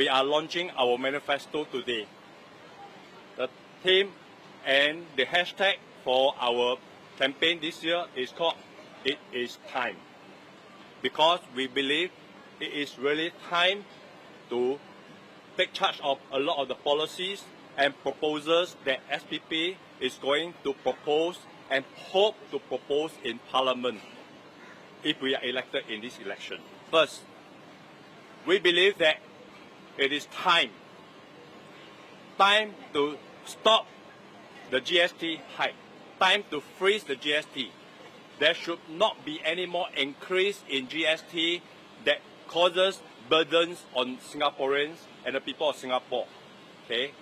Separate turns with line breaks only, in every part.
we are launching our manifesto today. The theme and the hashtag for our campaign this year is called "It is Time," because we believe it is really time to take charge of a lot of the policies and proposals that SPP is going to propose and hope to propose in Parliament if we are elected in this election. First, we believe that it is time to stop the GST hike, time to freeze the GST. There should not be any more increase in GST that causes burdens on Singaporeans and the people of Singapore. Okay?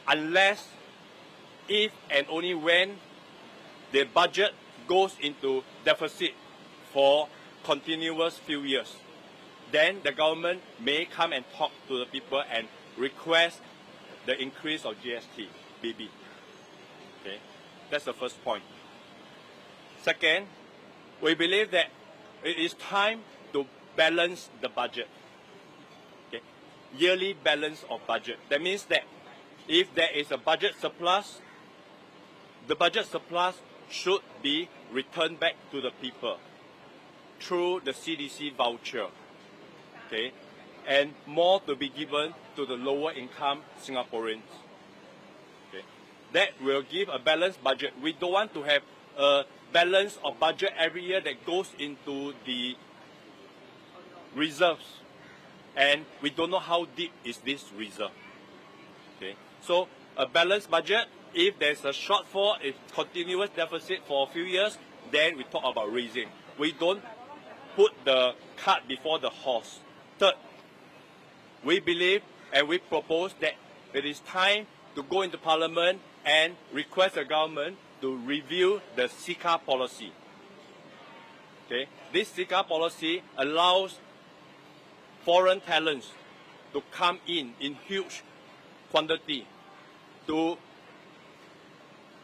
Unless, if and only when the budget goes into deficit for continuous few years, then the government may come and talk to the people and request the increase of GST, maybe. Okay? That's the first point. Second, we believe that it is time to balance the budget. Okay? Yearly balance of budget. That means that if there is a budget surplus, the budget surplus should be returned back to the people through the CDC voucher. Okay? And more to be given to the lower income Singaporeans. Okay? That will give a balanced budget. We don't want to have a balance of budget every year that goes into the reserves. And we don't know how deep is this reserve. Okay? So a balanced budget, if there's a shortfall, a continuous deficit for a few years, then we talk about raising. We don't put the cart before the horse. Third, we believe and we propose that it is time to go into Parliament and request the government to review the CECA policy. Okay? This CECA policy allows foreign talents to come in huge quantity to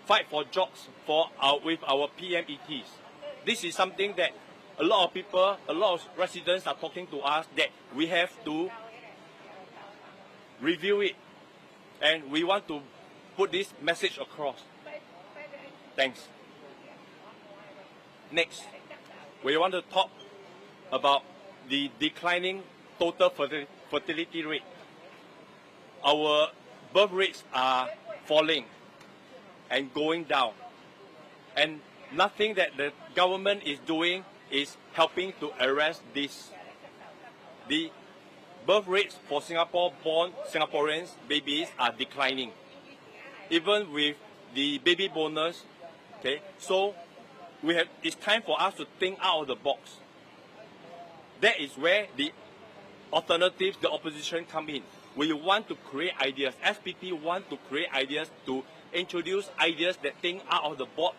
fight for jobs with our PMETs. This is something that a lot of people, a lot of residents are talking to us that we have to review it, and we want to put this message across. Thanks. Next, we want to talk about the declining total fertility rate. Our birth rates are falling and going down, and nothing that the government is doing is helping to arrest this. The birth rates for Singapore-born Singaporeans babies are declining, even with the baby bonus. Okay, so it's time for us to think out of the box. That is where the alternatives, the opposition come in. We want to create ideas. SPP want to create ideas, to introduce ideas that think out of the box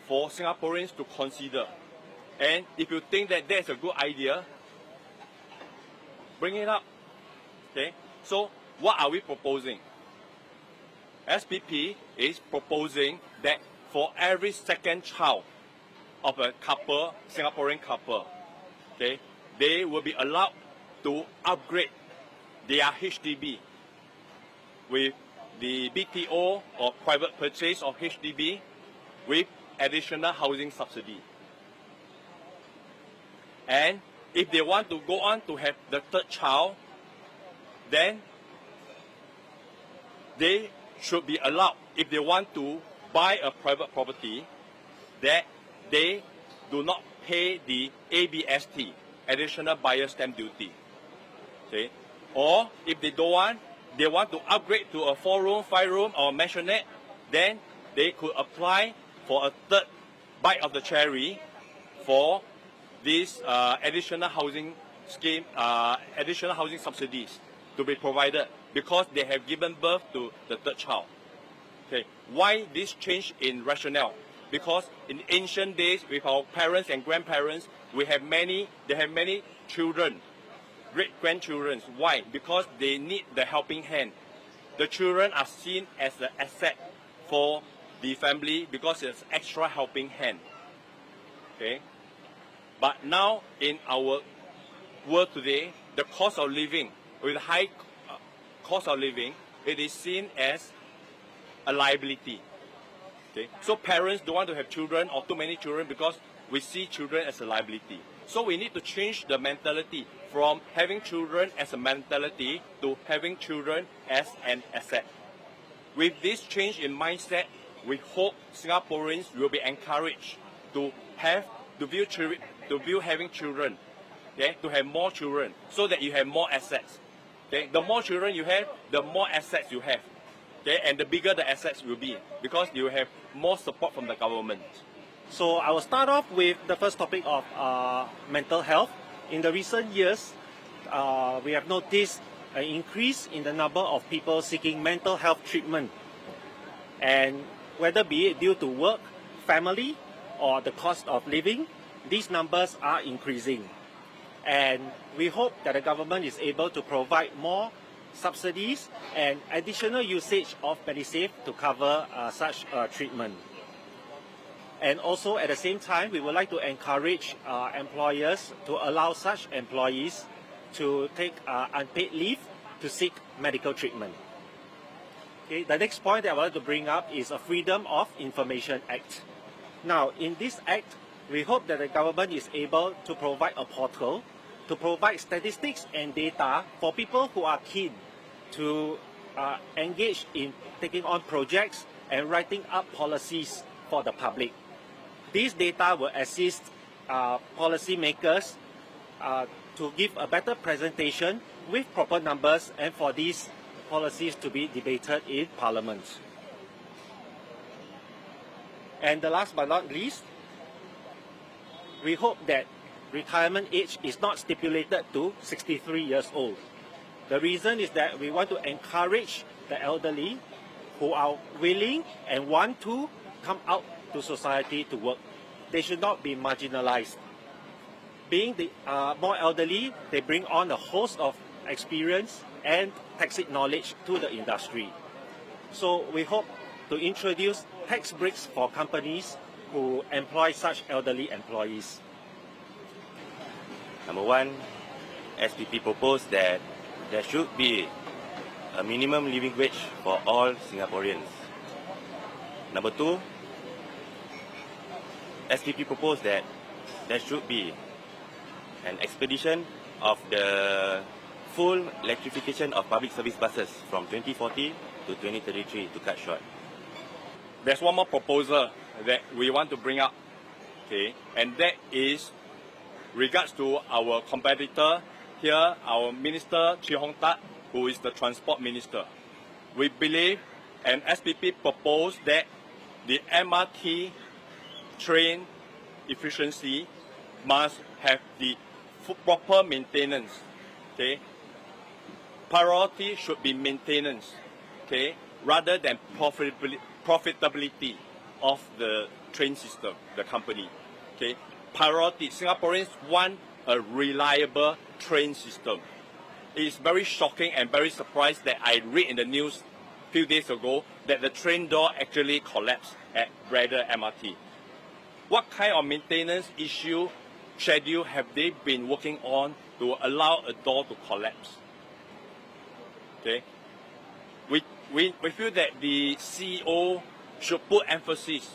for Singaporeans to consider. And if you think that that's a good idea, bring it up. Okay? So what are we proposing? SPP is proposing that for every second child of a couple, Singaporean couple, okay, they will be allowed to upgrade their HDB with the BTO or private purchase of HDB with additional housing subsidy. And if they want to go on to have the third child, then they should be allowed, if they want to buy a private property, that they do not pay the ABST, additional buyer stamp duty. Okay? Or if they don't want, they want to upgrade to a 4-room, 5-room or maisonette, then they could apply for a third bite of the cherry for this additional housing scheme, additional housing subsidies to be provided because they have given birth to the third child. Okay, why this change in rationale? Because in ancient days, with our parents and grandparents, they have many children, great-grandchildren. Why? Because they need the helping hand. The children are seen as an asset for the family because it's extra helping hand. Okay? But now in our world today, the cost of living, with high cost of living, it is seen as a liability. Okay? So parents don't want to have children or too many children because we see children as a liability. So we need to change the mentality from having children as a mentality to having children as an asset. With this change in mindset, we hope Singaporeans will be encouraged to view having children, okay, to have more children, so that you have more assets. Okay? The more children you have, the more assets you have. Okay? And the bigger the assets will be, because you have more support from the government.
So I will start off with the first topic of mental health. In the recent years, we have noticed an increase in the number of people seeking mental health treatment. And whether be it due to work, family, or the cost of living, these numbers are increasing. And we hope that the government is able to provide more subsidies and additional usage of MediSave to cover such treatment. And also at the same time, we would like to encourage employers to allow such employees to take unpaid leave to seek medical treatment. Okay, the next point that I wanted to bring up is a Freedom of Information Act. Now, in this act, we hope that the government is able to provide a portal to provide statistics and data for people who are keen to engage in taking on projects and writing up policies for the public. These data will assist policymakers to give a better presentation with proper numbers and for these policies to be debated in Parliament. And the last but not least, we hope that retirement age is not stipulated to 63 years old. The reason is that we want to encourage the elderly who are willing and want to come out to society to work. They should not be marginalized. Being the more elderly, they bring on a host of experience and tacit knowledge to the industry. So we hope to introduce tax breaks for companies who employ such elderly employees.
Number one, SPP proposed that there should be a minimum living wage for all Singaporeans. Number two, SPP proposed that there should be an expedition of the full electrification of public service buses from 2040 to 2033 to cut short.
There's one more proposal that we want to bring up, okay, and that is regards to our competitor here, our Minister Chee Hong Tat, who is the Transport Minister. We believe, and SPP proposed that the MRT train efficiency must have the proper maintenance. Okay, priority should be maintenance. Okay, rather than profitability of the train system, the company. Okay, priority. Singaporeans want a reliable train system. It is very shocking and very surprised that I read in the news a few days ago that the train door actually collapsed at Braddell MRT. What kind of maintenance schedule have they been working on to allow a door to collapse? Okay, we feel that the CEO should put emphasis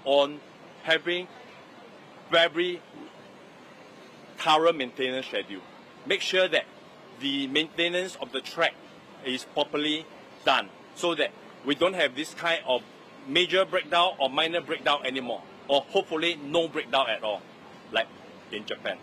on having very thorough maintenance schedule. Make sure that the maintenance of the track is properly done so that we don't have this kind of major breakdown or minor breakdown anymore, or hopefully no breakdown at all, like in Japan.